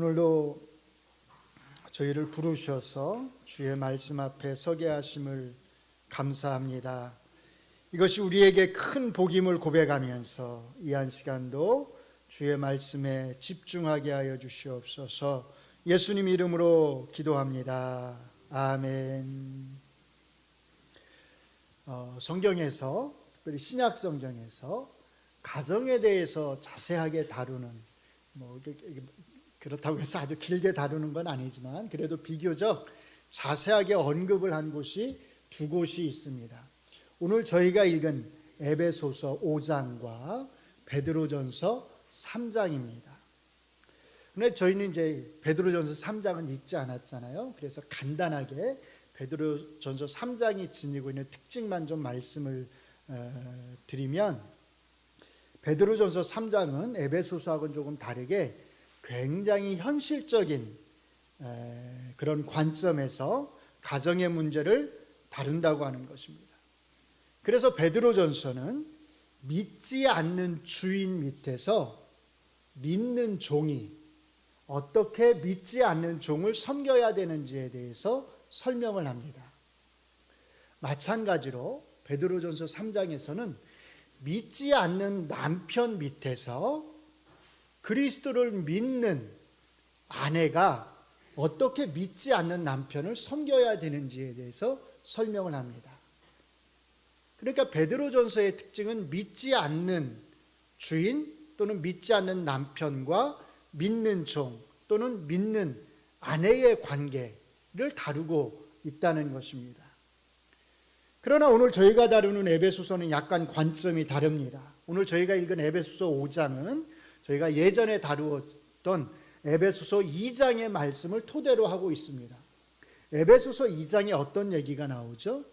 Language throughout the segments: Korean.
오늘도 저희를 부르셔서 주의 말씀 앞에 서게 하심을 감사합니다. 이것이 우리에게 큰 복임을 고백하면서 이 한 시간도 주의 말씀에 집중하게 하여 주시옵소서. 예수님 이름으로 기도합니다. 아멘. 성경에서, 특별히 신약 성경에서 가정에 대해서 자세하게 다루는, 그렇다고 해서 아주 길게 다루는 건 아니지만 그래도 비교적 자세하게 언급을 한 곳이 두 곳이 있습니다. 오늘 저희가 읽은 에베소서 5장과 베드로전서 3장입니다. 근데 저희는 이제 베드로전서 3장은 읽지 않았잖아요. 그래서 간단하게 베드로전서 3장이 지니고 있는 특징만 좀 말씀을 드리면, 베드로전서 3장은 에베소서하고는 조금 다르게 굉장히 현실적인 그런 관점에서 가정의 문제를 다룬다고 하는 것입니다. 그래서 베드로전서는 믿지 않는 주인 밑에서 믿는 종이 어떻게 믿지 않는 종을 섬겨야 되는지에 대해서 설명을 합니다. 마찬가지로 베드로전서 3장에서는 믿지 않는 남편 밑에서 그리스도를 믿는 아내가 어떻게 믿지 않는 남편을 섬겨야 되는지에 대해서 설명을 합니다. 그러니까 베드로전서의 특징은 믿지 않는 주인 또는 믿지 않는 남편과 믿는 종 또는 믿는 아내의 관계를 다루고 있다는 것입니다. 그러나 오늘 저희가 다루는 에베소서는 약간 관점이 다릅니다. 오늘 저희가 읽은 에베소서 5장은 저희가 예전에 다루었던 에베소서 2장의 말씀을 토대로 하고 있습니다. 에베소서 2장에 어떤 얘기가 나오죠?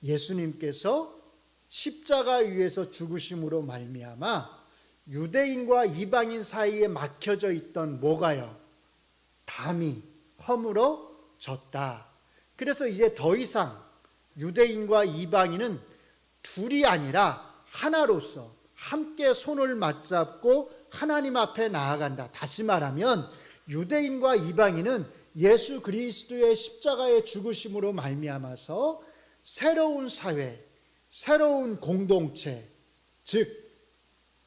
예수님께서 십자가 위에서 죽으심으로 말미암아 유대인과 이방인 사이에 막혀져 있던 뭐가요? 담이 허물어졌다. 그래서 이제 더 이상 유대인과 이방인은 둘이 아니라 하나로서 함께 손을 맞잡고 하나님 앞에 나아간다. 다시 말하면 유대인과 이방인은 예수 그리스도의 십자가의 죽으심으로 말미암아서 새로운 사회, 새로운 공동체, 즉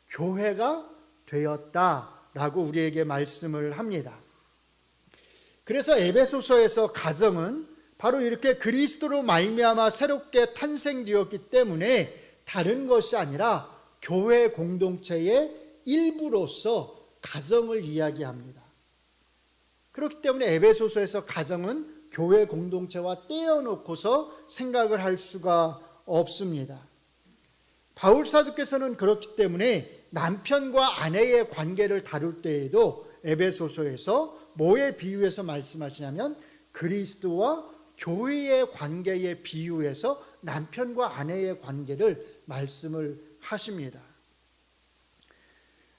교회가 되었다라고 우리에게 말씀을 합니다. 그래서 에베소서에서 가정은 바로 이렇게 그리스도로 말미암아 새롭게 탄생되었기 때문에 다른 것이 아니라 교회 공동체의 일부로서 가정을 이야기합니다. 그렇기 때문에 에베소서에서 가정은 교회 공동체와 떼어놓고서 생각을 할 수가 없습니다. 바울 사도께서는 그렇기 때문에 남편과 아내의 관계를 다룰 때에도 에베소서에서 뭐에 비유해서 말씀하시냐면 그리스도와 교회의 관계에 비유해서 남편과 아내의 관계를 말씀을 하십니다.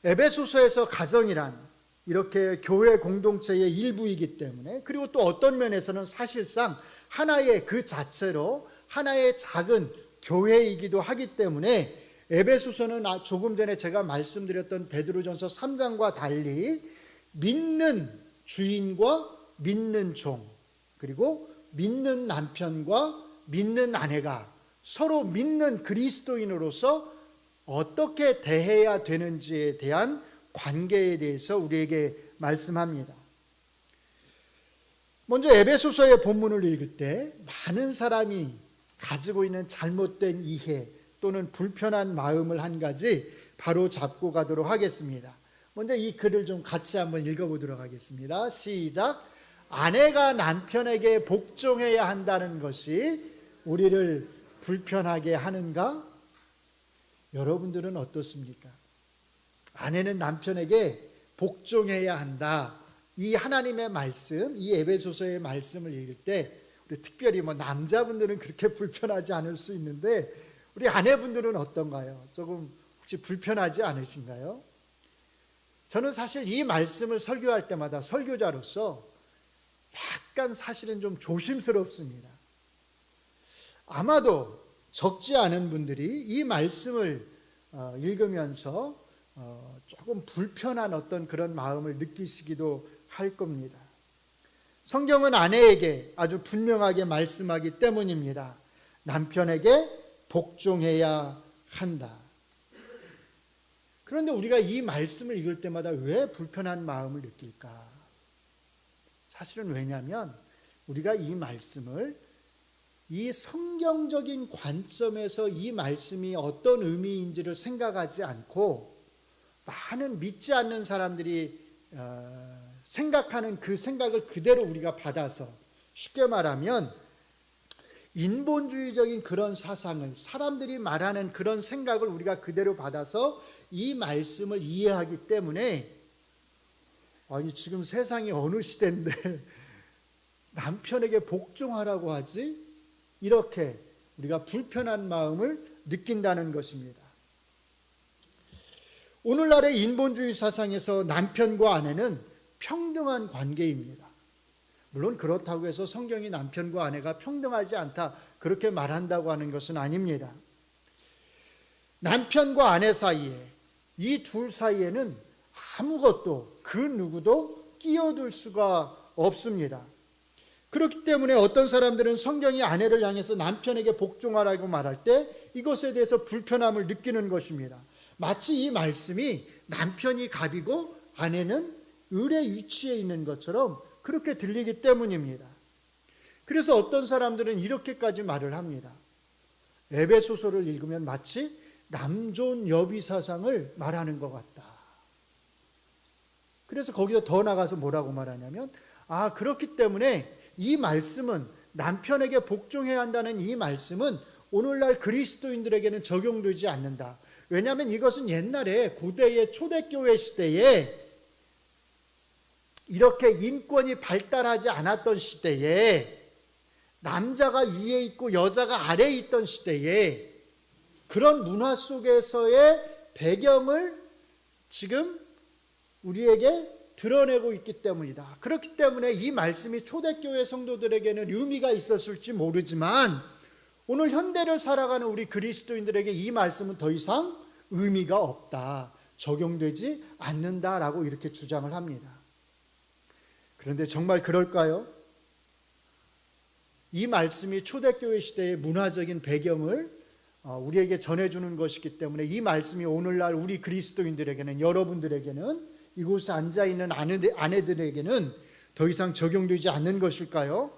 에베소서에서 가정이란 이렇게 교회 공동체의 일부이기 때문에, 그리고 또 어떤 면에서는 사실상 하나의 그 자체로 하나의 작은 교회이기도 하기 때문에 에베소서는 조금 전에 제가 말씀드렸던 베드로전서 3장과 달리 믿는 주인과 믿는 종, 그리고 믿는 남편과 믿는 아내가 서로 믿는 그리스도인으로서 어떻게 대해야 되는지에 대한 관계에 대해서 우리에게 말씀합니다. 먼저 에베소서의 본문을 읽을 때 많은 사람이 가지고 있는 잘못된 이해 또는 불편한 마음을 한 가지 바로 잡고 가도록 하겠습니다. 먼저 이 글을 좀 같이 한번 읽어보도록 하겠습니다. 시작. 아내가 남편에게 복종해야 한다는 것이 우리를 불편하게 하는가? 여러분들은 어떻습니까? 아내는 남편에게 복종해야 한다. 이 하나님의 말씀, 이 에베소서의 말씀을 읽을 때 우리 특별히 남자분들은 그렇게 불편하지 않을 수 있는데 우리 아내분들은 어떤가요? 조금 혹시 불편하지 않으신가요? 저는 사실 이 말씀을 설교할 때마다 설교자로서 약간 사실은 좀 조심스럽습니다. 아마도 적지 않은 분들이 이 말씀을 읽으면서 조금 불편한 어떤 그런 마음을 느끼시기도 할 겁니다. 성경은 아내에게 아주 분명하게 말씀하기 때문입니다. 남편에게 복종해야 한다. 그런데 우리가 이 말씀을 읽을 때마다 왜 불편한 마음을 느낄까? 사실은 왜냐하면 우리가 이 말씀을 이 성경적인 관점에서 이 말씀이 어떤 의미인지를 생각하지 않고 많은 믿지 않는 사람들이 생각하는 그 생각을 그대로 우리가 받아서, 쉽게 말하면 인본주의적인 그런 사상을, 사람들이 말하는 그런 생각을 우리가 그대로 받아서 이 말씀을 이해하기 때문에, 아니 지금 세상이 어느 시대인데 남편에게 복종하라고 하지? 이렇게 우리가 불편한 마음을 느낀다는 것입니다. 오늘날의 인본주의 사상에서 남편과 아내는 평등한 관계입니다. 물론 그렇다고 해서 성경이 남편과 아내가 평등하지 않다 그렇게 말한다고 하는 것은 아닙니다. 남편과 아내 사이에, 이 둘 사이에는 아무것도 그 누구도 끼어들 수가 없습니다. 그렇기 때문에 어떤 사람들은 성경이 아내를 향해서 남편에게 복종하라고 말할 때 이것에 대해서 불편함을 느끼는 것입니다. 마치 이 말씀이 남편이 갑이고 아내는 을의 위치에 있는 것처럼 그렇게 들리기 때문입니다. 그래서 어떤 사람들은 이렇게까지 말을 합니다. 에베소서를 읽으면 마치 남존 여비 사상을 말하는 것 같다. 그래서 거기서 더 나가서 뭐라고 말하냐면, 그렇기 때문에 이 말씀은, 남편에게 복종해야 한다는 이 말씀은 오늘날 그리스도인들에게는 적용되지 않는다. 왜냐하면 이것은 옛날에 고대의 초대교회 시대에, 이렇게 인권이 발달하지 않았던 시대에, 남자가 위에 있고 여자가 아래에 있던 시대에 그런 문화 속에서의 배경을 지금 우리에게 드러내고 있기 때문이다. 그렇기 때문에 이 말씀이 초대교회 성도들에게는 의미가 있었을지 모르지만 오늘 현대를 살아가는 우리 그리스도인들에게 이 말씀은 더 이상 의미가 없다, 적용되지 않는다라고 이렇게 주장을 합니다. 그런데 정말 그럴까요? 이 말씀이 초대교회 시대의 문화적인 배경을 우리에게 전해주는 것이기 때문에 이 말씀이 오늘날 우리 그리스도인들에게는, 여러분들에게는, 이곳에 앉아있는 아내들에게는 더 이상 적용되지 않는 것일까요?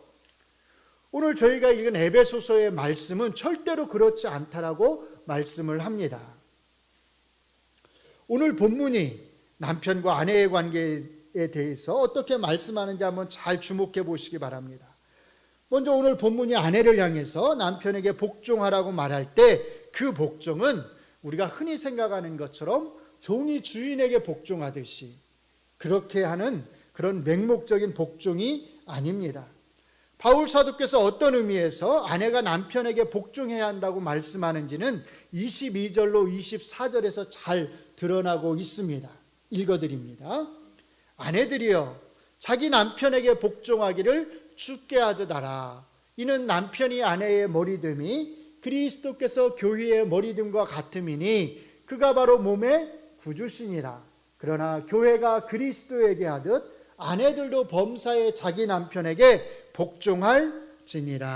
오늘 저희가 읽은 에베소서의 말씀은 절대로 그렇지 않다라고 말씀을 합니다. 오늘 본문이 남편과 아내의 관계에 대해서 어떻게 말씀하는지 한번 잘 주목해 보시기 바랍니다. 먼저 오늘 본문이 아내를 향해서 남편에게 복종하라고 말할 때 그 복종은 우리가 흔히 생각하는 것처럼 종이 주인에게 복종하듯이 그렇게 하는 그런 맹목적인 복종이 아닙니다. 바울 사도께서 어떤 의미에서 아내가 남편에게 복종해야 한다고 말씀하는지는 22절로 24절에서 잘 드러나고 있습니다. 읽어드립니다. 아내들이여 자기 남편에게 복종하기를 주께 하듯 하라. 이는 남편이 아내의 머리됨이 그리스도께서 교회의 머리됨과 같음이니 그가 바로 몸의 구주시니라. 그러나 교회가 그리스도에게 하듯 아내들도 범사에 자기 남편에게 복종할지니라.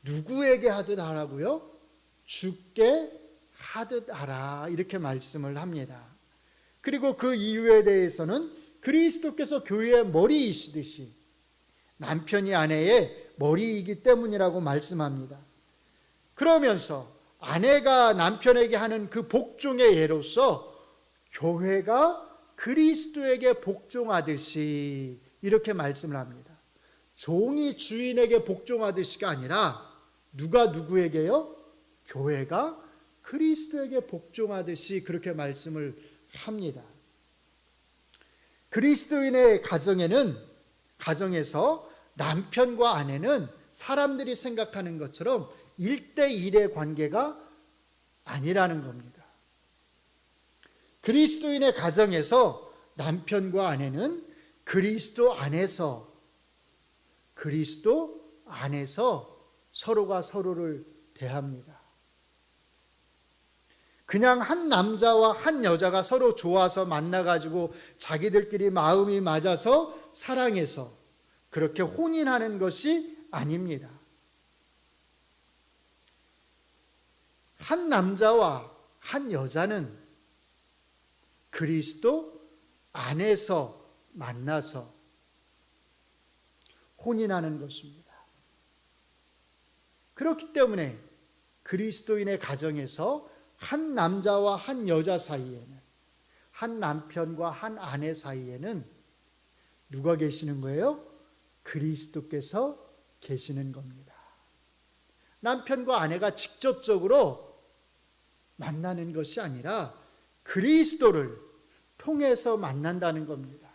누구에게 하듯 하라고요? 주께 하듯 하라, 이렇게 말씀을 합니다. 그리고 그 이유에 대해서는 그리스도께서 교회의 머리이시듯이 남편이 아내의 머리이기 때문이라고 말씀합니다. 그러면서 아내가 남편에게 하는 그 복종의 예로서 교회가 그리스도에게 복종하듯이 이렇게 말씀을 합니다. 종이 주인에게 복종하듯이가 아니라 누가 누구에게요? 교회가 그리스도에게 복종하듯이 그렇게 말씀을 합니다. 그리스도인의 가정에서 남편과 아내는 사람들이 생각하는 것처럼 1대1의 관계가 아니라는 겁니다. 그리스도인의 가정에서 남편과 아내는 그리스도 안에서 서로가 서로를 대합니다. 그냥 한 남자와 한 여자가 서로 좋아서 만나가지고 자기들끼리 마음이 맞아서 사랑해서 그렇게 혼인하는 것이 아닙니다. 한 남자와 한 여자는 그리스도 안에서 만나서 혼인하는 것입니다. 그렇기 때문에 그리스도인의 가정에서 한 남자와 한 여자 사이에는, 한 남편과 한 아내 사이에는 누가 계시는 거예요? 그리스도께서 계시는 겁니다. 남편과 아내가 직접적으로 만나는 것이 아니라 그리스도를 통해서 만난다는 겁니다.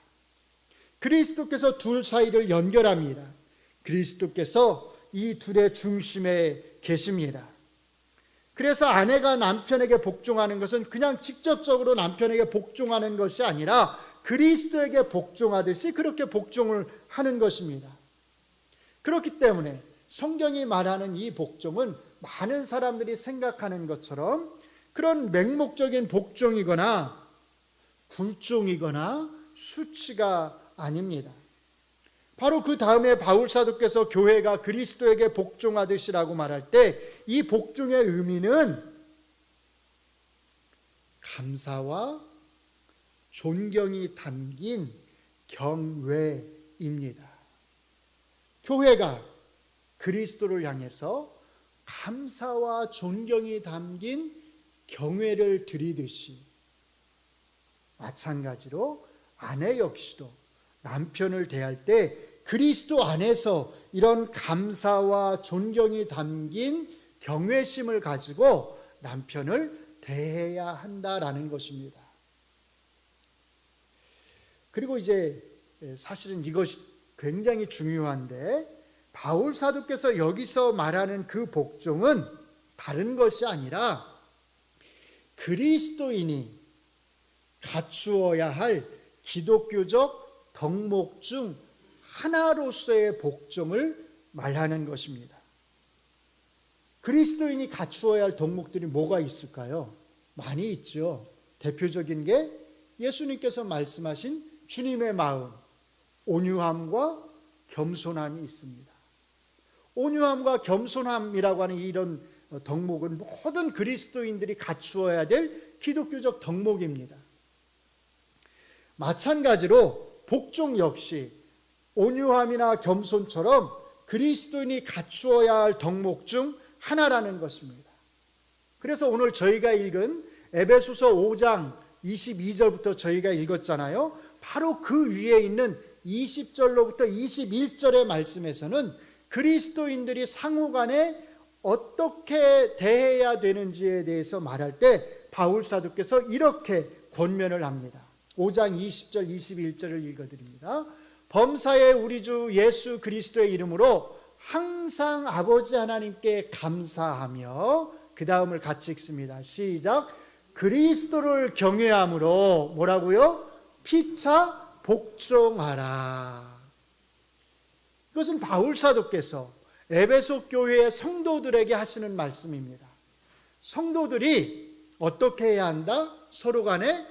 그리스도께서 둘 사이를 연결합니다. 그리스도께서 이 둘의 중심에 계십니다. 그래서 아내가 남편에게 복종하는 것은 그냥 직접적으로 남편에게 복종하는 것이 아니라 그리스도에게 복종하듯이 그렇게 복종을 하는 것입니다. 그렇기 때문에 성경이 말하는 이 복종은 많은 사람들이 생각하는 것처럼 그런 맹목적인 복종이거나 굴종이거나 수치가 아닙니다. 바로 그 다음에 바울 사도께서 교회가 그리스도에게 복종하듯이라고 말할 때 이 복종의 의미는 감사와 존경이 담긴 경외입니다. 교회가 그리스도를 향해서 감사와 존경이 담긴 경외를 드리듯이 마찬가지로 아내 역시도 남편을 대할 때 그리스도 안에서 이런 감사와 존경이 담긴 경외심을 가지고 남편을 대해야 한다라는 것입니다. 그리고 이제 사실은 이것이 굉장히 중요한데 바울 사도께서 여기서 말하는 그 복종은 다른 것이 아니라 그리스도인이 갖추어야 할 기독교적 덕목 중 하나로서의 복종을 말하는 것입니다. 그리스도인이 갖추어야 할 덕목들이 뭐가 있을까요? 많이 있죠. 대표적인 게 예수님께서 말씀하신 주님의 마음, 온유함과 겸손함이 있습니다. 온유함과 겸손함이라고 하는 이런 덕목은 모든 그리스도인들이 갖추어야 될 기독교적 덕목입니다. 마찬가지로 복종 역시 온유함이나 겸손처럼 그리스도인이 갖추어야 할 덕목 중 하나라는 것입니다. 그래서 오늘 저희가 읽은 에베소서 5장 22절부터 저희가 읽었잖아요. 바로 그 위에 있는 20절로부터 21절의 말씀에서는 그리스도인들이 상호간에 어떻게 대해야 되는지에 대해서 말할 때 바울 사도께서 이렇게 권면을 합니다. 5장 20절 21절을 읽어드립니다. 범사의 우리 주 예수 그리스도의 이름으로 항상 아버지 하나님께 감사하며 그 다음을 같이 읽습니다. 시작. 그리스도를 경외함으로 뭐라고요? 피차 복종하라. 이것은 바울 사도께서 에베소 교회의 성도들에게 하시는 말씀입니다. 성도들이 어떻게 해야 한다? 서로 간에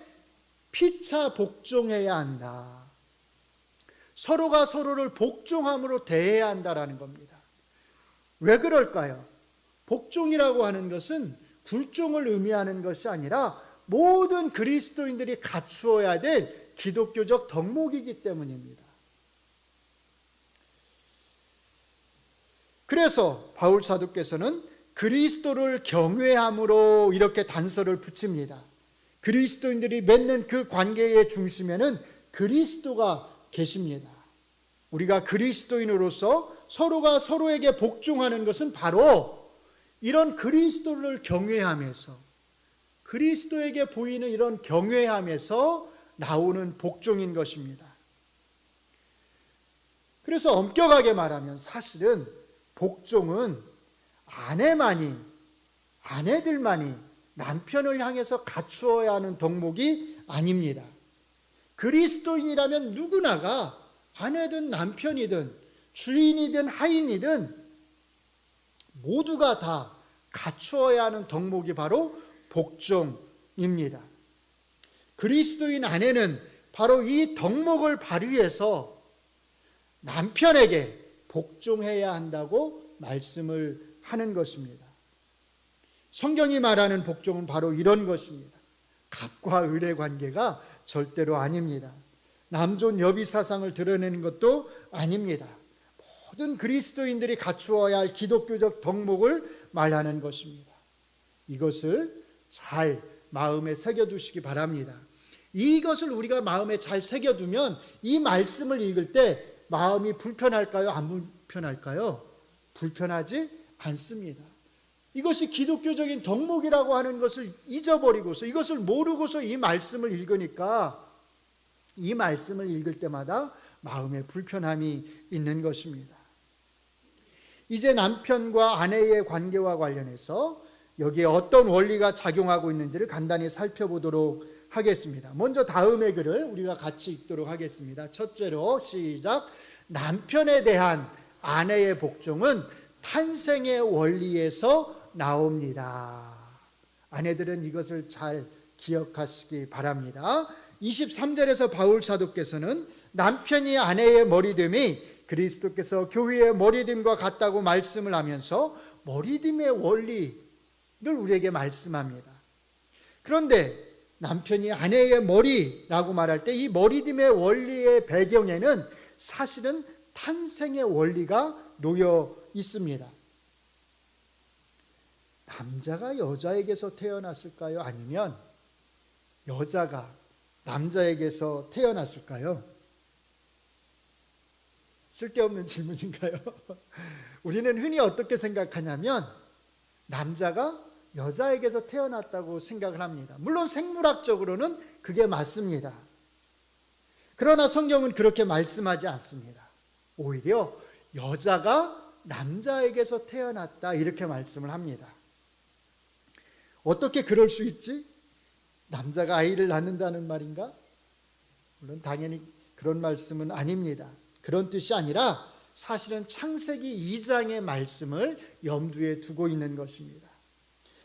피차 복종해야 한다. 서로가 서로를 복종함으로 대해야 한다라는 겁니다. 왜 그럴까요? 복종이라고 하는 것은 굴종을 의미하는 것이 아니라 모든 그리스도인들이 갖추어야 될 기독교적 덕목이기 때문입니다. 그래서 바울 사도께서는 그리스도를 경외함으로 이렇게 단서를 붙입니다. 그리스도인들이 맺는 그 관계의 중심에는 그리스도가 계십니다. 우리가 그리스도인으로서 서로가 서로에게 복종하는 것은 바로 이런 그리스도를 경외하면서 그리스도에게 보이는 이런 경외함에서 나오는 복종인 것입니다. 그래서 엄격하게 말하면 사실은 복종은 아내들만이 남편을 향해서 갖추어야 하는 덕목이 아닙니다. 그리스도인이라면 누구나가 아내든 남편이든 주인이든 하인이든 모두가 다 갖추어야 하는 덕목이 바로 복종입니다. 그리스도인 아내는 바로 이 덕목을 발휘해서 남편에게 복종해야 한다고 말씀을 하는 것입니다. 성경이 말하는 복종은 바로 이런 것입니다. 갑과 을의 관계가 절대로 아닙니다. 남존 여비 사상을 드러내는 것도 아닙니다. 모든 그리스도인들이 갖추어야 할 기독교적 덕목을 말하는 것입니다. 이것을 잘 마음에 새겨두시기 바랍니다. 이것을 우리가 마음에 잘 새겨두면 이 말씀을 읽을 때 마음이 불편할까요? 안 불편할까요? 불편하지 않습니다. 이것이 기독교적인 덕목이라고 하는 것을 잊어버리고서 이것을 모르고서 이 말씀을 읽으니까 이 말씀을 읽을 때마다 마음에 불편함이 있는 것입니다. 이제 남편과 아내의 관계와 관련해서 여기에 어떤 원리가 작용하고 있는지를 간단히 살펴보도록 하겠습니다. 먼저 다음의 글을 우리가 같이 읽도록 하겠습니다. 첫째로 시작. 남편에 대한 아내의 복종은 탄생의 원리에서 나옵니다. 아내들은 이것을 잘 기억하시기 바랍니다. 23절에서 바울 사도께서는 남편이 아내의 머리됨이 그리스도께서 교회의 머리됨과 같다고 말씀을 하면서 머리됨의 원리를 우리에게 말씀합니다. 그런데 남편이 아내의 머리라고 말할 때 이 머리됨의 원리의 배경에는 사실은 탄생의 원리가 놓여 있습니다. 남자가 여자에게서 태어났을까요? 아니면 여자가 남자에게서 태어났을까요? 쓸데없는 질문인가요? 우리는 흔히 어떻게 생각하냐면 남자가 여자에게서 태어났다고 생각을 합니다. 물론 생물학적으로는 그게 맞습니다. 그러나 성경은 그렇게 말씀하지 않습니다. 오히려 여자가 남자에게서 태어났다 이렇게 말씀을 합니다. 어떻게 그럴 수 있지? 남자가 아이를 낳는다는 말인가? 물론 당연히 그런 말씀은 아닙니다. 그런 뜻이 아니라 사실은 창세기 2장의 말씀을 염두에 두고 있는 것입니다.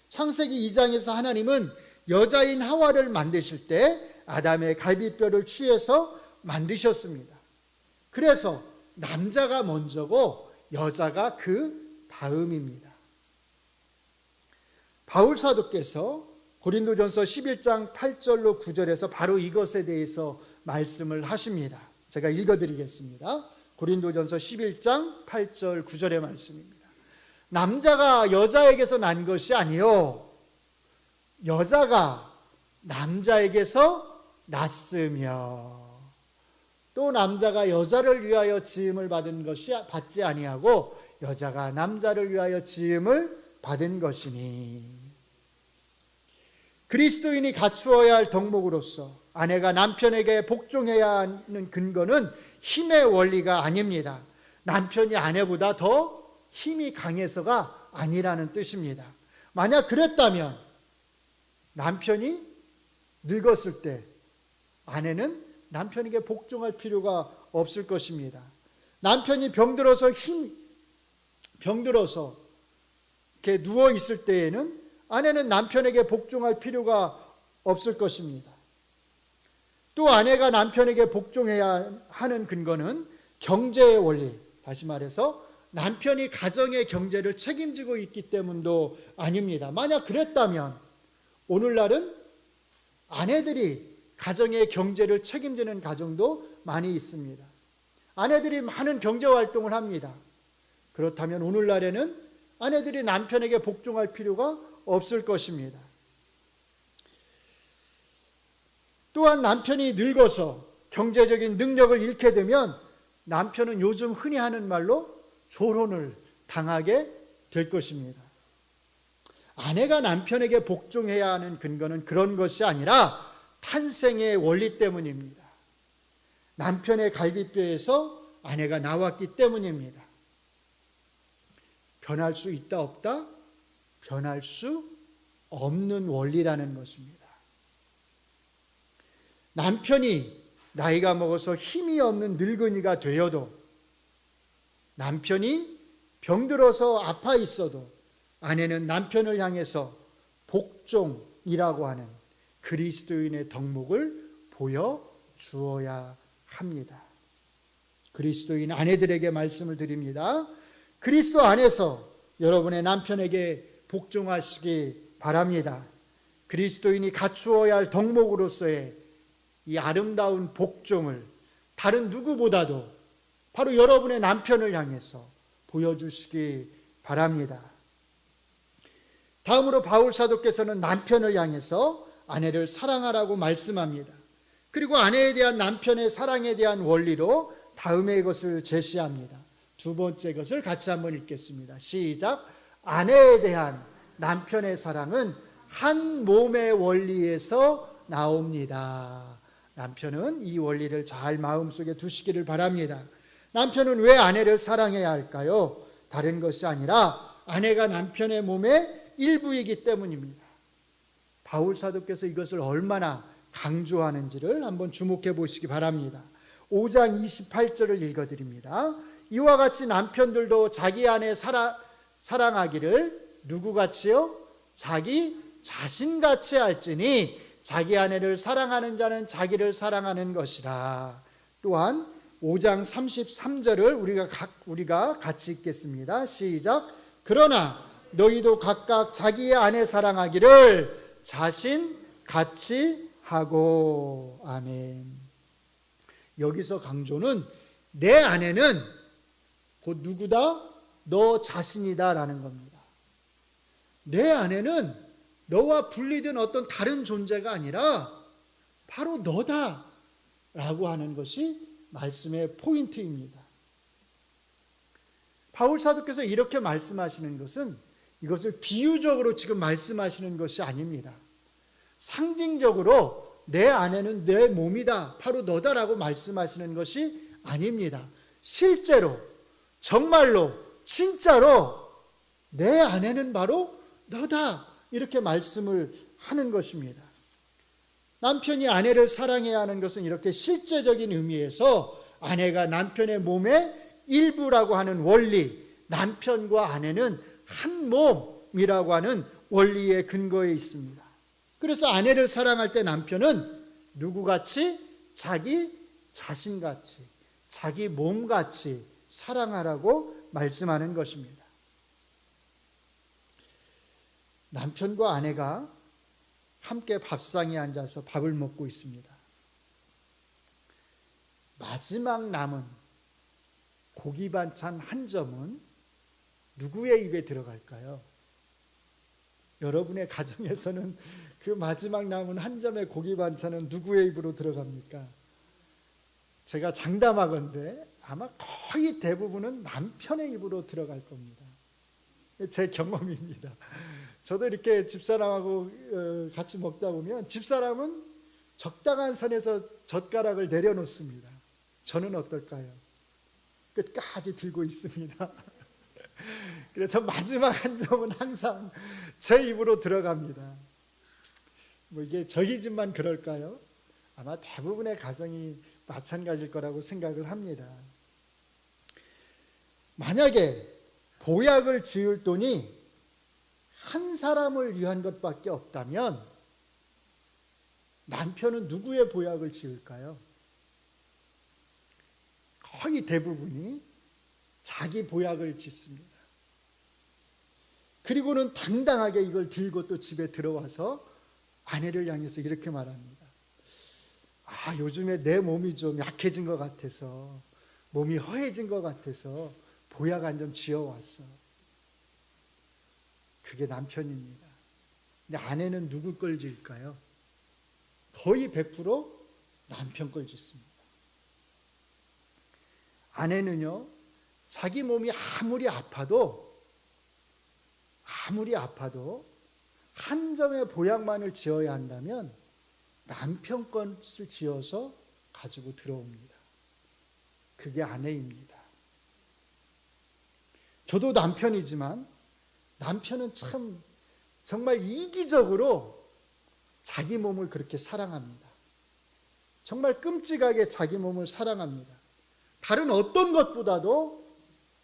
창세기 2장에서 하나님은 여자인 하와를 만드실 때 아담의 갈비뼈를 취해서 만드셨습니다. 그래서 남자가 먼저고 여자가 그 다음입니다. 바울 사도께서 고린도전서 11장 8절로 9절에서 바로 이것에 대해서 말씀을 하십니다. 제가 읽어드리겠습니다. 고린도전서 11장 8절 9절의 말씀입니다. 남자가 여자에게서 난 것이 아니요 여자가 남자에게서 났으며 또 남자가 여자를 위하여 지음을 받지 아니하고 여자가 남자를 위하여 지음을 받은 것이니. 그리스도인이 갖추어야 할 덕목으로서 아내가 남편에게 복종해야 하는 근거는 힘의 원리가 아닙니다. 남편이 아내보다 더 힘이 강해서가 아니라는 뜻입니다. 만약 그랬다면 남편이 늙었을 때 아내는 남편에게 복종할 필요가 없을 것입니다. 남편이 병들어서 이렇게 누워 있을 때에는 아내는 남편에게 복종할 필요가 없을 것입니다. 또 아내가 남편에게 복종해야 하는 근거는 경제의 원리, 다시 말해서 남편이 가정의 경제를 책임지고 있기 때문도 아닙니다. 만약 그랬다면 오늘날은 아내들이 가정의 경제를 책임지는 가정도 많이 있습니다. 아내들이 많은 경제활동을 합니다. 그렇다면 오늘날에는 아내들이 남편에게 복종할 필요가 없을 것입니다. 또한 남편이 늙어서 경제적인 능력을 잃게 되면 남편은 요즘 흔히 하는 말로 조론을 당하게 될 것입니다. 아내가 남편에게 복종해야 하는 근거는 그런 것이 아니라 탄생의 원리 때문입니다. 남편의 갈비뼈에서 아내가 나왔기 때문입니다. 변할 수 있다 없다? 변할 수 없는 원리라는 것입니다. 남편이 나이가 먹어서 힘이 없는 늙은이가 되어도 남편이 병들어서 아파 있어도 아내는 남편을 향해서 복종 몸이라고 하는 그리스도인의 덕목을 보여주어야 합니다. 그리스도인 아내들에게 말씀을 드립니다. 그리스도 안에서 여러분의 남편에게 복종하시기 바랍니다. 그리스도인이 갖추어야 할 덕목으로서의 이 아름다운 복종을 다른 누구보다도 바로 여러분의 남편을 향해서 보여주시기 바랍니다. 다음으로 바울 사도께서는 남편을 향해서 아내를 사랑하라고 말씀합니다. 그리고 아내에 대한 남편의 사랑에 대한 원리로 다음의 것을 제시합니다. 두 번째 것을 같이 한번 읽겠습니다. 시작. 아내에 대한 남편의 사랑은 한 몸의 원리에서 나옵니다. 남편은 이 원리를 잘 마음속에 두시기를 바랍니다. 남편은 왜 아내를 사랑해야 할까요? 다른 것이 아니라 아내가 남편의 몸의 일부이기 때문입니다. 바울 사도께서 이것을 얼마나 강조하는지를 한번 주목해 보시기 바랍니다. 5장 28절을 읽어드립니다. 이와 같이 남편들도 자기 아내 사랑하기를 누구같이요? 자기 자신같이 할지니 자기 아내를 사랑하는 자는 자기를 사랑하는 것이라. 또한 5장 33절을 우리가 같이 읽겠습니다. 시작. 그러나 너희도 각각 자기의 아내 사랑하기를 자신같이 하고. 아멘. 여기서 강조는 내 아내는 곧 누구다? 너 자신이다 라는 겁니다. 내 아내는 너와 분리된 어떤 다른 존재가 아니라 바로 너다 라고 하는 것이 말씀의 포인트입니다. 바울 사도께서 이렇게 말씀하시는 것은 이것을 비유적으로 지금 말씀하시는 것이 아닙니다. 상징적으로 내 아내는 내 몸이다, 바로 너다라고 말씀하시는 것이 아닙니다. 실제로, 정말로, 진짜로 내 아내는 바로 너다, 이렇게 말씀을 하는 것입니다. 남편이 아내를 사랑해야 하는 것은 이렇게 실제적인 의미에서 아내가 남편의 몸의 일부라고 하는 원리, 남편과 아내는 한 몸이라고 하는 원리의 근거에 있습니다. 그래서 아내를 사랑할 때 남편은 누구같이? 자기 자신같이, 자기 몸같이 사랑하라고 말씀하는 것입니다. 남편과 아내가 함께 밥상에 앉아서 밥을 먹고 있습니다. 마지막 남은 고기 반찬 한 점은 누구의 입에 들어갈까요? 여러분의 가정에서는 그 마지막 남은 한 점의 고기 반찬은 누구의 입으로 들어갑니까? 제가 장담하건대 아마 거의 대부분은 남편의 입으로 들어갈 겁니다. 제 경험입니다. 저도 이렇게 집사람하고 같이 먹다 보면 집사람은 적당한 선에서 젓가락을 내려놓습니다. 저는 어떨까요? 끝까지 들고 있습니다. 그래서 마지막 한 점은 항상 제 입으로 들어갑니다. 뭐 이게 저희 집만 그럴까요? 아마 대부분의 가정이 마찬가지일 거라고 생각을 합니다. 만약에 보약을 지을 돈이 한 사람을 위한 것밖에 없다면 남편은 누구의 보약을 지을까요? 거의 대부분이 자기 보약을 짓습니다. 그리고는 당당하게 이걸 들고 또 집에 들어와서 아내를 향해서 이렇게 말합니다. 아, 요즘에 내 몸이 좀 약해진 것 같아서, 몸이 허해진 것 같아서 보약 한 점 지어왔어. 그게 남편입니다. 근데 아내는 누구 걸 지을까요? 거의 100% 남편 걸 짓습니다. 아내는요, 자기 몸이 아무리 아파도 한 점의 보약만을 지어야 한다면 남편 것을 지어서 가지고 들어옵니다. 그게 아내입니다. 저도 남편이지만 남편은 참 정말 이기적으로 자기 몸을 그렇게 사랑합니다. 정말 끔찍하게 자기 몸을 사랑합니다. 다른 어떤 것보다도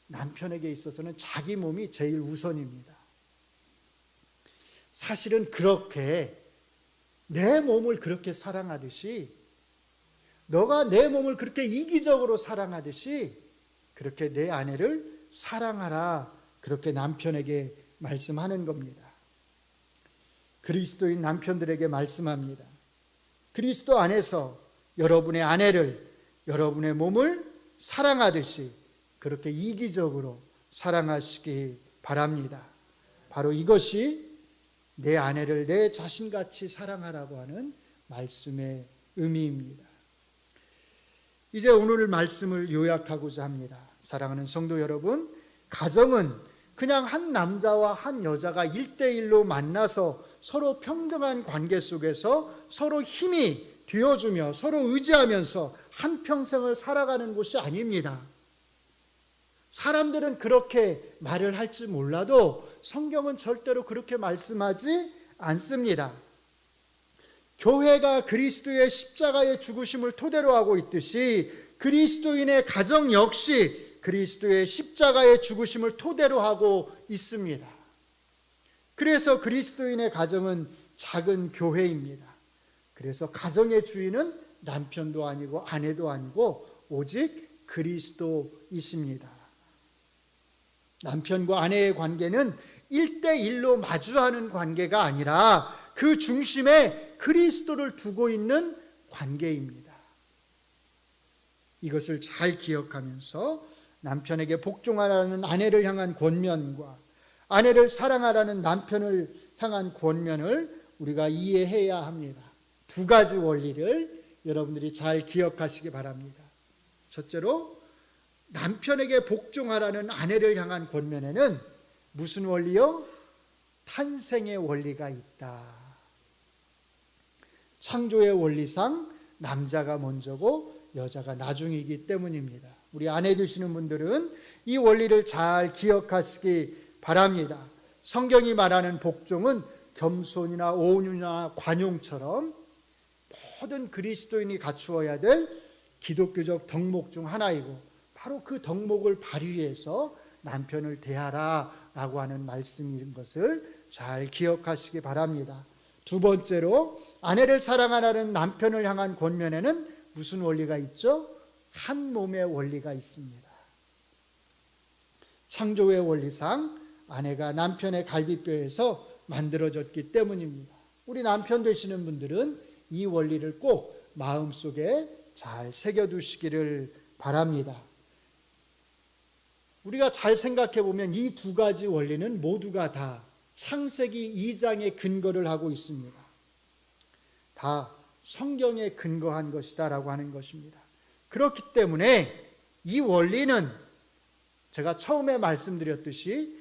남편에게 있어서는 자기 몸이 제일 우선입니다. 사실은 그렇게 내 몸을 그렇게 사랑하듯이, 너가 내 몸을 그렇게 이기적으로 사랑하듯이 그렇게 내 아내를 사랑하라, 그렇게 남편에게 말씀하는 겁니다. 그리스도인 남편들에게 말씀합니다. 그리스도 안에서 여러분의 아내를, 여러분의 몸을 사랑하듯이 그렇게 이기적으로 사랑하시기 바랍니다. 바로 이것이 내 아내를 내 자신같이 사랑하라고 하는 말씀의 의미입니다. 이제 오늘 말씀을 요약하고자 합니다. 사랑하는 성도 여러분, 가정은 그냥 한 남자와 한 여자가 1대1로 만나서 서로 평등한 관계 속에서 서로 힘이 되어주며 서로 의지하면서 한평생을 살아가는 곳이 아닙니다. 사람들은 그렇게 말을 할지 몰라도 성경은 절대로 그렇게 말씀하지 않습니다. 교회가 그리스도의 십자가의 죽으심을 토대로 하고 있듯이 그리스도인의 가정 역시 그리스도의 십자가의 죽으심을 토대로 하고 있습니다. 그래서 그리스도인의 가정은 작은 교회입니다. 그래서 가정의 주인은 남편도 아니고 아내도 아니고 오직 그리스도이십니다. 남편과 아내의 관계는 1대1로 마주하는 관계가 아니라 그 중심에 그리스도를 두고 있는 관계입니다. 이것을 잘 기억하면서 남편에게 복종하라는 아내를 향한 권면과 아내를 사랑하라는 남편을 향한 권면을 우리가 이해해야 합니다. 두 가지 원리를 여러분들이 잘 기억하시기 바랍니다. 첫째로, 남편에게 복종하라는 아내를 향한 권면에는 무슨 원리요? 탄생의 원리가 있다. 창조의 원리상 남자가 먼저고 여자가 나중이기 때문입니다. 우리 아내 되시는 분들은 이 원리를 잘 기억하시기 바랍니다. 성경이 말하는 복종은 겸손이나 온유나 관용처럼 모든 그리스도인이 갖추어야 될 기독교적 덕목 중 하나이고, 바로 그 덕목을 발휘해서 남편을 대하라라고 하는 말씀인 것을 잘 기억하시기 바랍니다. 두 번째로, 아내를 사랑하라는 남편을 향한 권면에는 무슨 원리가 있죠? 한 몸의 원리가 있습니다. 창조의 원리상 아내가 남편의 갈비뼈에서 만들어졌기 때문입니다. 우리 남편 되시는 분들은 이 원리를 꼭 마음속에 잘 새겨두시기를 바랍니다. 우리가 잘 생각해 보면 이 두 가지 원리는 모두가 다 창세기 2장에 근거를 하고 있습니다. 다 성경에 근거한 것이다라고 하는 것입니다. 그렇기 때문에 이 원리는 제가 처음에 말씀드렸듯이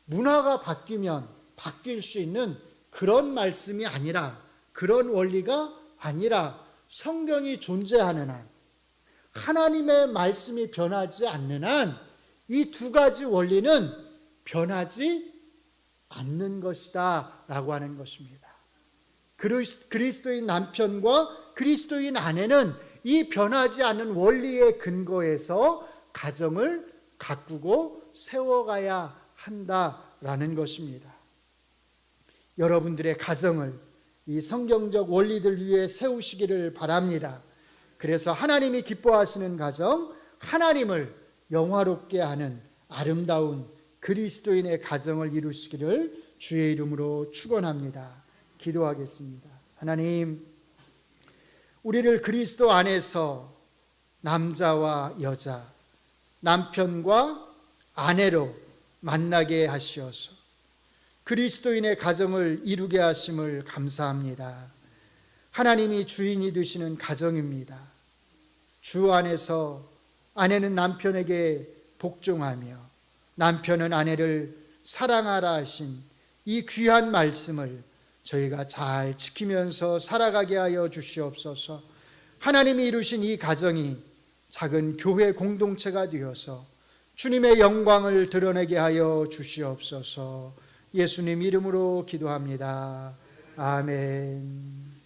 문화가 바뀌면 바뀔 수 있는 그런 말씀이 아니라, 그런 원리가 아니라 성경이 존재하는 한, 하나님의 말씀이 변하지 않는 한 이 두 가지 원리는 변하지 않는 것이다 라고 하는 것입니다. 그리스도인 남편과 그리스도인 아내는 이 변하지 않는 원리의 근거에서 가정을 가꾸고 세워가야 한다라는 것입니다. 여러분들의 가정을 이 성경적 원리들 위에 세우시기를 바랍니다. 그래서 하나님이 기뻐하시는 가정, 하나님을 영화롭게 하는 아름다운 그리스도인의 가정을 이루시기를 주의 이름으로 축원합니다. 기도하겠습니다. 하나님, 우리를 그리스도 안에서 남자와 여자, 남편과 아내로 만나게 하시어서 그리스도인의 가정을 이루게 하심을 감사합니다. 하나님이 주인이 되시는 가정입니다. 주 안에서 아내는 남편에게 복종하며 남편은 아내를 사랑하라 하신 이 귀한 말씀을 저희가 잘 지키면서 살아가게 하여 주시옵소서. 하나님이 이루신 이 가정이 작은 교회 공동체가 되어서 주님의 영광을 드러내게 하여 주시옵소서. 예수님 이름으로 기도합니다. 아멘.